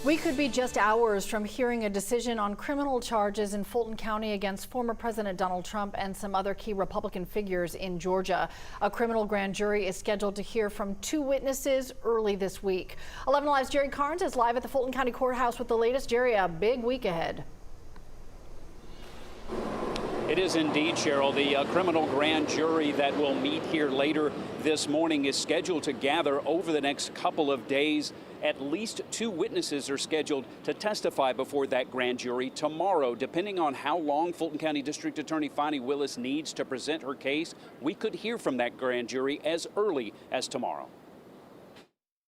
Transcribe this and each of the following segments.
We could be just hours from hearing a decision on criminal charges in Fulton County against former President Donald Trump and some other key Republican figures in Georgia. A criminal grand jury is scheduled to hear from 2 witnesses early this week. 11 Alive's Jerry Carnes is live at the Fulton County Courthouse with the latest. Jerry, a big week ahead. It is indeed, Cheryl. The criminal grand jury that will meet here later this morning is scheduled to gather over the next couple of days. At least 2 witnesses are scheduled to testify before that grand jury tomorrow. Depending on how long Fulton County District Attorney Fani Willis needs to present her case, we could hear from that grand jury as early as tomorrow.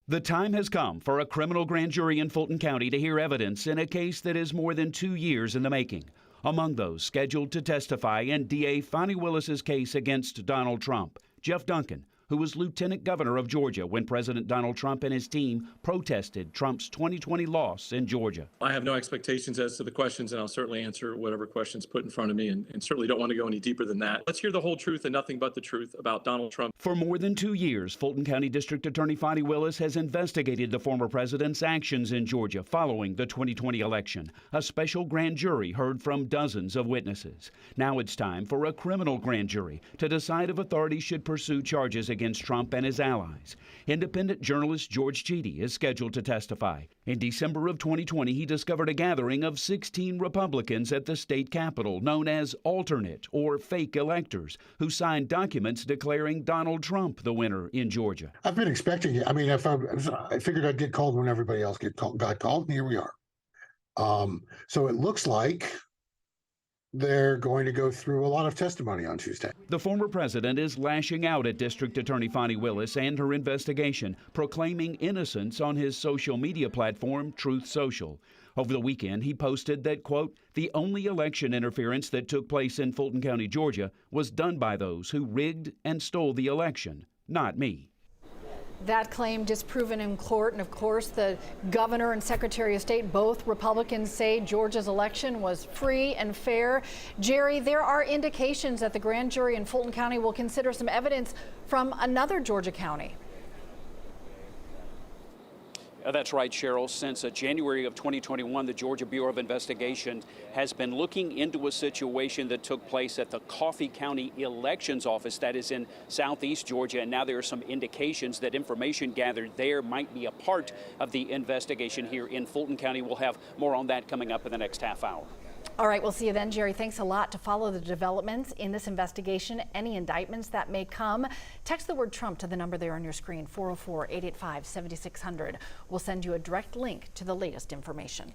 The time has come for a criminal grand jury in Fulton County to hear evidence in a case that is more than 2 years in the making. Among those scheduled to testify in DA Fani Willis's case against Donald Trump, Jeff Duncan, who was Lieutenant Governor of Georgia when President Donald Trump and his team protested Trump's 2020 loss in Georgia. I have no expectations as to the questions, and I'll certainly answer whatever questions put in front of me, and certainly don't want to go any deeper than that. Let's hear the whole truth and nothing but the truth about Donald Trump. For more than 2 years, Fulton County District Attorney Fani Willis has investigated the former president's actions in Georgia following the 2020 election. A special grand jury heard from dozens of witnesses. Now it's time for a criminal grand jury to decide if authorities should pursue charges against Trump and his allies. Independent journalist George Cheedy is scheduled to testify. In December of 2020, he discovered a gathering of 16 Republicans at the state capitol known as alternate or fake electors who signed documents declaring Donald Trump the winner in Georgia. I've been expecting it. I mean, I figured I'd get called when everybody else got called, and here we are. So it looks like they're going to go through a lot of testimony on Tuesday. The former president is lashing out at District Attorney Fani Willis and her investigation, proclaiming innocence on his social media platform, Truth Social. Over the weekend, he posted that, quote, the only election interference that took place in Fulton County, Georgia, was done by those who rigged and stole the election, not me. That claim disproven in court, and of course the governor and secretary of state, both Republicans, say Georgia's election was free and fair. Jerry, there are indications that the grand jury in Fulton County will consider some evidence from another Georgia county. That's right, Cheryl. Since January of 2021, the Georgia Bureau of Investigation has been looking into a situation that took place at the Coffee County Elections Office that is in southeast Georgia. And now there are some indications that information gathered there might be a part of the investigation here in Fulton County. We'll have more on that coming up in the next half hour. All right, we'll see you then, Jerry. Thanks a lot. To follow the developments in this investigation, any indictments that may come, text the word Trump to the number there on your screen, 404-885-7600. We'll send you a direct link to the latest information.